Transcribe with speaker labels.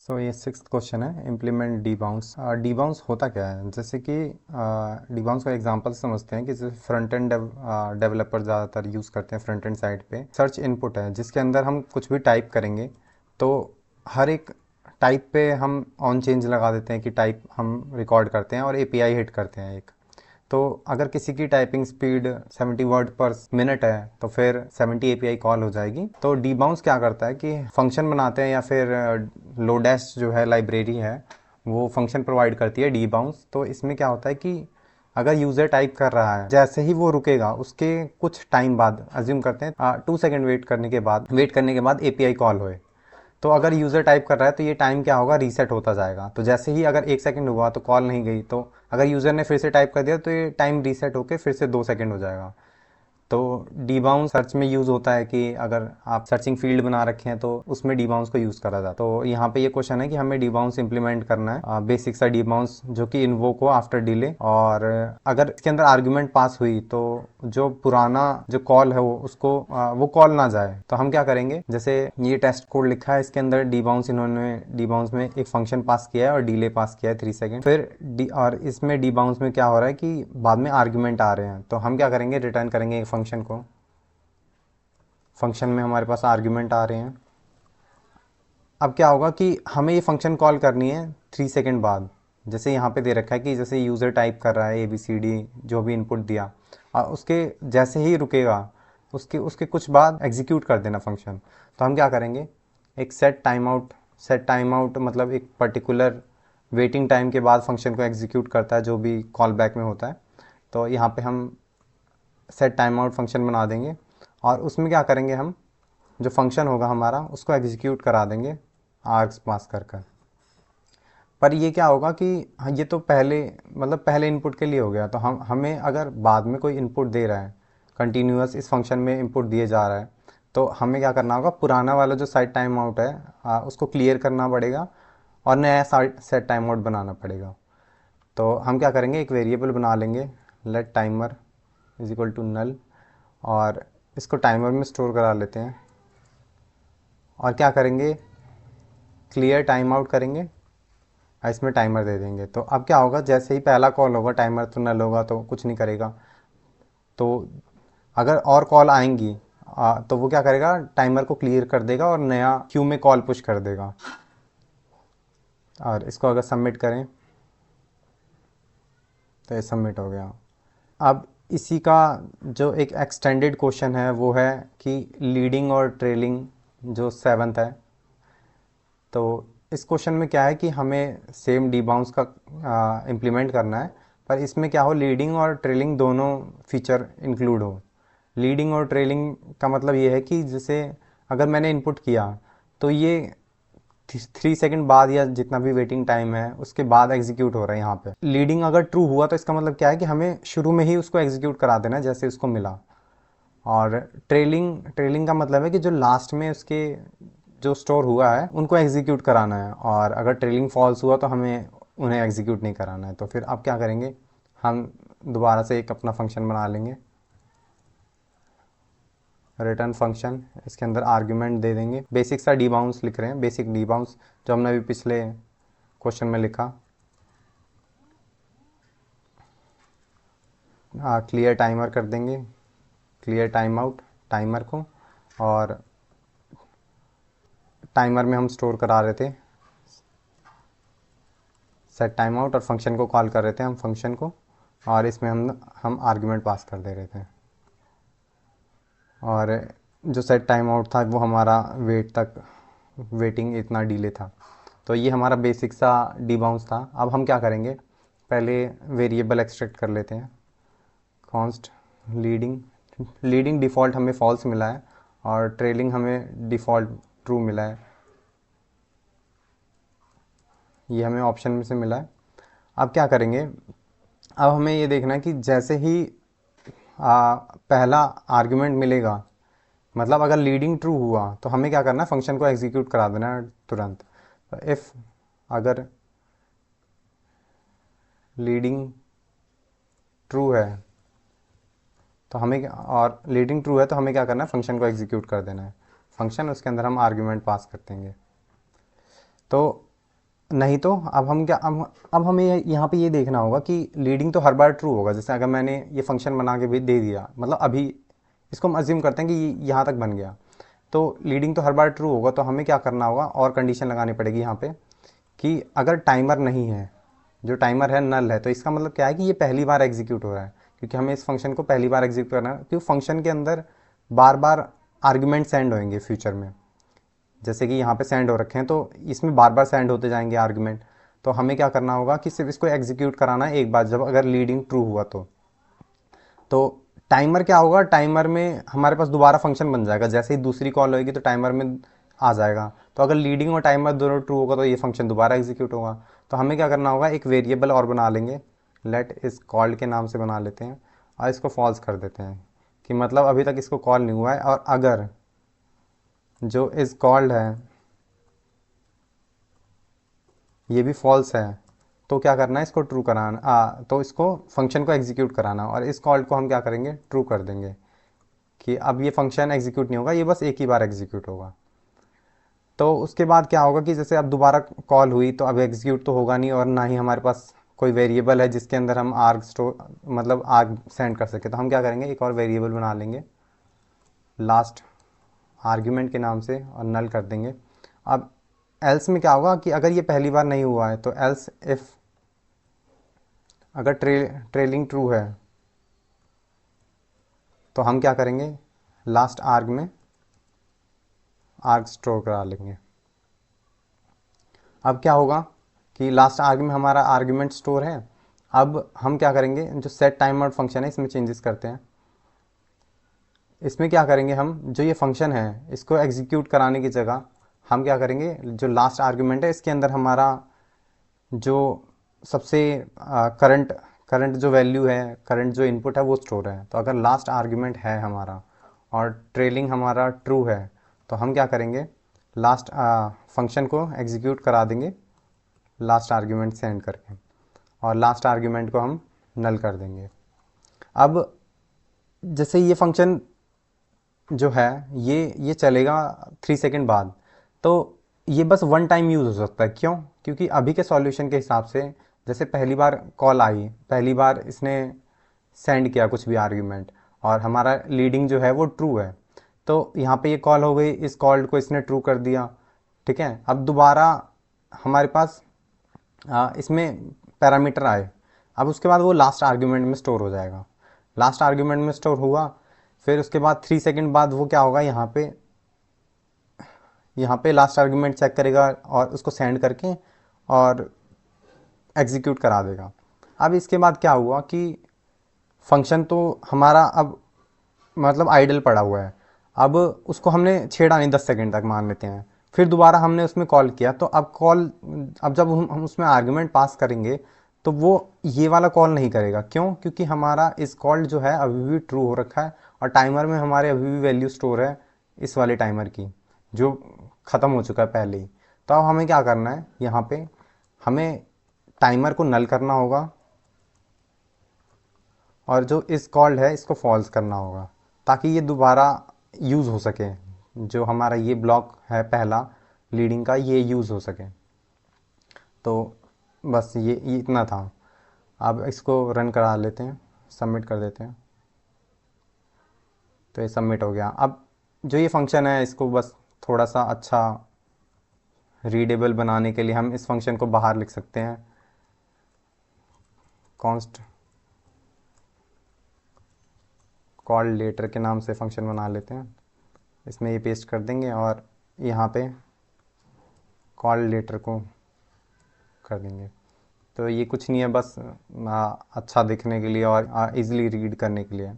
Speaker 1: ये sixth question है, implement डीबाउंस। डीबाउंस होता क्या है? जैसे कि डीबाउंस का एग्जांपल समझते हैं कि जैसे फ्रंट एंड डेवलपर ज़्यादातर यूज़ करते हैं फ्रंट एंड साइड पे। सर्च इनपुट है जिसके अंदर हम कुछ भी टाइप करेंगे तो हर एक टाइप पे हम ऑन चेंज लगा देते हैं कि टाइप हम रिकॉर्ड करते हैं और एपीआई हिट करते हैं एक। तो अगर किसी की टाइपिंग स्पीड 70 वर्ड पर मिनट है तो फिर 70 एपीआई कॉल हो जाएगी। तो डीबाउंस क्या करता है कि फंक्शन बनाते हैं या फिर लोडेस्ट जो है लाइब्रेरी है वो फंक्शन प्रोवाइड करती है डीबाउंस। तो इसमें क्या होता है कि अगर यूज़र टाइप कर रहा है, जैसे ही वो रुकेगा उसके कुछ टाइम बाद, अज्यूम करते हैं 2 सेकेंड वेट करने के बाद एपीआई कॉल होए। तो अगर यूज़र टाइप कर रहा है तो ये टाइम क्या होगा, रीसेट होता जाएगा। तो जैसे ही अगर 1 सेकंड हुआ तो कॉल नहीं गई, तो अगर यूज़र ने फिर से टाइप कर दिया तो ये टाइम रीसेट होकर फिर से 2 सेकंड हो जाएगा। तो डीबाउंस सर्च में यूज़ होता है कि अगर आप सर्चिंग फील्ड बना रखे हैं तो उसमें डीबाउंस को यूज़ करा जाता है। तो यहाँ पे ये क्वेश्चन है कि हमें डीबाउंस इंप्लीमेंट करना है, बेसिक सा डीबाउंस जो कि इन्वोक हो आफ्टर डिले। और अगर इसके अंदर आर्ग्यूमेंट पास हुई तो जो पुराना जो कॉल है वो कॉल ना जाए। तो हम क्या करेंगे, जैसे ये टेस्ट कोड लिखा है इसके अंदर डीबाउंस, इन्होंने डीबाउंस में एक फंक्शन पास किया है और डिले पास किया है 3 सेकेंड। फिर और इसमें डीबाउंस में क्या हो रहा है कि बाद में आर्ग्यूमेंट आ रहे हैं, तो हम क्या करेंगे, रिटर्न करेंगे एक फंक्शन को। फंक्शन में हमारे पास आर्ग्यूमेंट आ रहे हैं। अब क्या होगा कि हमें ये फंक्शन कॉल करनी है 3 सेकेंड बाद। जैसे यहाँ पे दे रखा है कि जैसे यूज़र टाइप कर रहा है ABCD जो भी इनपुट दिया, और उसके जैसे ही रुकेगा उसके उसके कुछ बाद एग्जीक्यूट कर देना फंक्शन। तो हम क्या करेंगे, एक सेट टाइम आउट मतलब एक पर्टिकुलर वेटिंग टाइम के बाद फंक्शन को एग्जीक्यूट करता है जो भी कॉल बैक में होता है। तो यहाँ पे हम सेट टाइम आउट फंक्शन बना देंगे और उसमें क्या करेंगे, हम जो फंक्शन होगा हमारा उसको एग्जीक्यूट करा देंगे आर्ग्स पास कर कर। पर ये क्या होगा कि हाँ, ये तो पहले इनपुट के लिए हो गया। तो हमें अगर बाद में कोई इनपुट दे रहा है, कंटिन्यूअस इस फंक्शन में इनपुट दिए जा रहा है, तो हमें क्या करना होगा, पुराना वाला जो साइड टाइम आउट है उसको क्लियर करना पड़ेगा और नया सेट टाइम आउट बनाना पड़ेगा। तो हम क्या करेंगे, एक वेरिएबल बना लेंगे, let timer is equal to null, और इसको टाइमर में स्टोर करा लेते हैं। और क्या करेंगे, क्लियर टाइम आउट करेंगे और इसमें टाइमर दे देंगे। तो अब क्या होगा, जैसे ही पहला कॉल होगा टाइमर तो नल होगा तो कुछ नहीं करेगा। तो अगर और कॉल आएंगी तो वो क्या करेगा, टाइमर को क्लियर कर देगा और नया क्यू में कॉल पुश कर देगा। और इसको अगर सबमिट करें तो ये सबमिट हो गया। अब इसी का जो एक एक्सटेंडेड क्वेश्चन है वो है कि लीडिंग और ट्रेलिंग जो सेवन्थ है। तो इस क्वेश्चन में क्या है कि हमें सेम डीबाउंस का इम्प्लीमेंट करना है, पर इसमें क्या हो, लीडिंग और ट्रेलिंग दोनों फीचर इंक्लूड हो। लीडिंग और ट्रेलिंग का मतलब ये है कि जैसे अगर मैंने इनपुट किया तो ये 3 सेकंड बाद या जितना भी वेटिंग टाइम है उसके बाद एग्जीक्यूट हो रहा है। यहाँ पे लीडिंग अगर ट्रू हुआ तो इसका मतलब क्या है कि हमें शुरू में ही उसको एग्जीक्यूट करा देना है जैसे उसको मिला। और ट्रेलिंग ट्रेलिंग का मतलब है कि जो लास्ट में उसके जो स्टोर हुआ है उनको एग्जीक्यूट कराना है, और अगर ट्रेलिंग फॉल्स हुआ तो हमें उन्हें एग्जीक्यूट नहीं कराना है। तो फिर अब क्या करेंगे, हम दोबारा से एक अपना फंक्शन बना लेंगे, रिटर्न फंक्शन, इसके अंदर आर्ग्यूमेंट दे देंगे। बेसिक सा डीबाउंस लिख रहे हैं, बेसिक डीबाउंस जो हमने अभी पिछले क्वेश्चन में लिखा। क्लियर टाइमर कर देंगे, क्लियर टाइम आउट टाइमर को, और टाइमर में हम स्टोर करा रहे थे सेट टाइम आउट, और फंक्शन को कॉल कर रहे थे हम फंक्शन को, और इसमें हम आर्ग्यूमेंट पास कर दे रहे थे। और जो सेट टाइम आउट था वो हमारा वेटिंग इतना डिले था। तो ये हमारा बेसिक सा डीबाउंस था। अब हम क्या करेंगे, पहले वेरिएबल एक्सट्रैक्ट कर लेते हैं, कॉन्स्ट लीडिंग। लीडिंग डिफ़ॉल्ट हमें फॉल्स मिला है और ट्रेलिंग हमें डिफ़ॉल्ट ट्रू मिला है, ये हमें ऑप्शन में से मिला है। अब क्या करेंगे, अब हमें ये देखना है कि जैसे ही पहला आर्ग्यूमेंट मिलेगा, मतलब अगर लीडिंग ट्रू हुआ तो हमें क्या करना है, फंक्शन को एग्जीक्यूट करा देना है तुरंत। इफ़ अगर लीडिंग ट्रू है तो और लीडिंग ट्रू है तो हमें क्या करना है, फंक्शन को एग्जीक्यूट कर देना है। फंक्शन उसके अंदर हम आर्ग्यूमेंट पास कर देंगे। तो नहीं तो अब हम क्या, अब हमें यहाँ पे ये देखना होगा कि लीडिंग तो हर बार ट्रू होगा। जैसे अगर मैंने ये फंक्शन बना के भी दे दिया, मतलब अभी इसको हम अज्यूम करते हैं कि यहाँ तक बन गया, तो लीडिंग तो हर बार ट्रू होगा। तो हमें क्या करना होगा, और कंडीशन लगानी पड़ेगी यहाँ पे कि अगर टाइमर नहीं है, जो टाइमर है नल है, तो इसका मतलब क्या है कि ये पहली बार एग्जीक्यूट हो रहा है, क्योंकि हमें इस फंक्शन को पहली बार एग्जीक्यूट करना है, क्योंकि फंक्शन के अंदर बार बार आर्ग्यूमेंट सेंड होंगे फ्यूचर में। जैसे कि यहाँ पे सेंड हो रखे हैं, तो इसमें बार बार सेंड होते जाएंगे आर्गुमेंट। तो हमें क्या करना होगा कि सिर्फ इसको एग्जीक्यूट कराना है एक बार, जब अगर लीडिंग ट्रू हुआ तो टाइमर क्या होगा, टाइमर में हमारे पास दोबारा फंक्शन बन जाएगा। जैसे ही दूसरी कॉल होगी तो टाइमर में आ जाएगा। तो अगर लीडिंग और टाइमर दोनों ट्रू होगा तो ये फंक्शन दोबारा एग्जीक्यूट होगा। तो हमें क्या करना होगा, एक वेरिएबल और बना लेंगे, लेट इस कॉल्ड के नाम से बना लेते हैं, और इसको फॉल्स कर देते हैं कि मतलब अभी तक इसको कॉल नहीं हुआ है। और अगर जो इस कॉल्ड है ये भी फॉल्स है, तो क्या करना है, इसको ट्रू कराना, तो इसको फंक्शन को एग्जीक्यूट कराना, और इस कॉल को हम क्या करेंगे, ट्रू कर देंगे कि अब ये फंक्शन एग्जीक्यूट नहीं होगा, ये बस एक ही बार एग्जीक्यूट होगा। तो उसके बाद क्या होगा कि जैसे अब दोबारा कॉल हुई तो अब एग्जीक्यूट तो होगा नहीं, और ना ही हमारे पास कोई वेरिएबल है जिसके अंदर हम आर्ग स्टोर, मतलब आर्ग सेंड कर सके। तो हम क्या करेंगे, एक और वेरिएबल बना लेंगे लास्ट आर्ग्यूमेंट के नाम से, और नल कर देंगे। अब एल्स में क्या होगा कि अगर ये पहली बार नहीं हुआ है, तो एल्स इफ अगर ट्रेलिंग ट्रू है, तो हम क्या करेंगे, लास्ट आर्ग में आर्ग स्टोर करा लेंगे। अब क्या होगा कि लास्ट आर्ग में हमारा आर्ग्यूमेंट स्टोर है। अब हम क्या करेंगे, जो सेट टाइम आउट फंक्शन है इसमें चेंजेस करते हैं। इसमें क्या करेंगे, हम जो ये फंक्शन है इसको एग्जीक्यूट कराने की जगह हम क्या करेंगे, जो लास्ट आर्ग्यूमेंट है इसके अंदर हमारा जो सबसे करंट करंट जो वैल्यू है, करंट जो इनपुट है वो स्टोर है। तो अगर लास्ट आर्ग्यूमेंट है हमारा और ट्रेलिंग हमारा ट्रू है, तो हम क्या करेंगे, लास्ट फंक्शन को एग्जीक्यूट करा देंगे लास्ट आर्ग्यूमेंट सेंड करके, और लास्ट आर्ग्यूमेंट को हम नल कर देंगे। अब जैसे ये फंक्शन जो है ये चलेगा 3 सेकेंड बाद, तो ये बस वन टाइम यूज़ हो सकता है। क्यों, क्योंकि अभी के सॉल्यूशन के हिसाब से जैसे पहली बार कॉल आई, पहली बार इसने सेंड किया कुछ भी आर्ग्यूमेंट, और हमारा लीडिंग जो है वो ट्रू है, तो यहाँ पे ये कॉल हो गई, इस कॉल को इसने ट्रू कर दिया, ठीक है। अब दोबारा हमारे पास इसमें पैरामीटर आए, अब उसके बाद वो लास्ट आर्ग्यूमेंट में स्टोर हो जाएगा। लास्ट आर्ग्यूमेंट में स्टोर हुआ, फिर उसके बाद 3 सेकेंड बाद वो क्या होगा, यहाँ पे लास्ट आर्ग्यूमेंट चेक करेगा और उसको सेंड करके और एग्जीक्यूट करा देगा। अब इसके बाद क्या हुआ कि फंक्शन तो हमारा अब मतलब आइडल पड़ा हुआ है, अब उसको हमने छेड़ा नहीं 10 सेकेंड तक मान लेते हैं। फिर दोबारा हमने उसमें कॉल किया, तो अब जब हम उसमें आर्ग्यूमेंट पास करेंगे तो वो ये वाला कॉल नहीं करेगा। क्यों, क्योंकि हमारा इस कॉल जो है अभी भी ट्रू हो रखा है, और टाइमर में हमारे अभी भी वैल्यू स्टोर है इस वाले टाइमर की, जो ख़त्म हो चुका है पहले ही। तो अब हमें क्या करना है, यहाँ पे हमें टाइमर को नल करना होगा, और जो इस कॉल्ड है इसको फॉल्स करना होगा, ताकि ये दोबारा यूज़ हो सके, जो हमारा ये ब्लॉक है पहला लीडिंग का ये यूज़ हो सके। तो बस ये इतना था। अब इसको रन करा लेते हैं, सबमिट कर देते हैं। तो ये सबमिट हो गया। अब जो ये फंक्शन है इसको बस थोड़ा सा अच्छा रीडेबल बनाने के लिए हम इस फंक्शन को बाहर लिख सकते हैं, कॉन्स्ट कॉल लेटर के नाम से फंक्शन बना लेते हैं। इसमें ये पेस्ट कर देंगे और यहाँ पे कॉल लेटर को कर देंगे। तो ये कुछ नहीं है, बस अच्छा दिखने के लिए और इजीली रीड करने के लिए।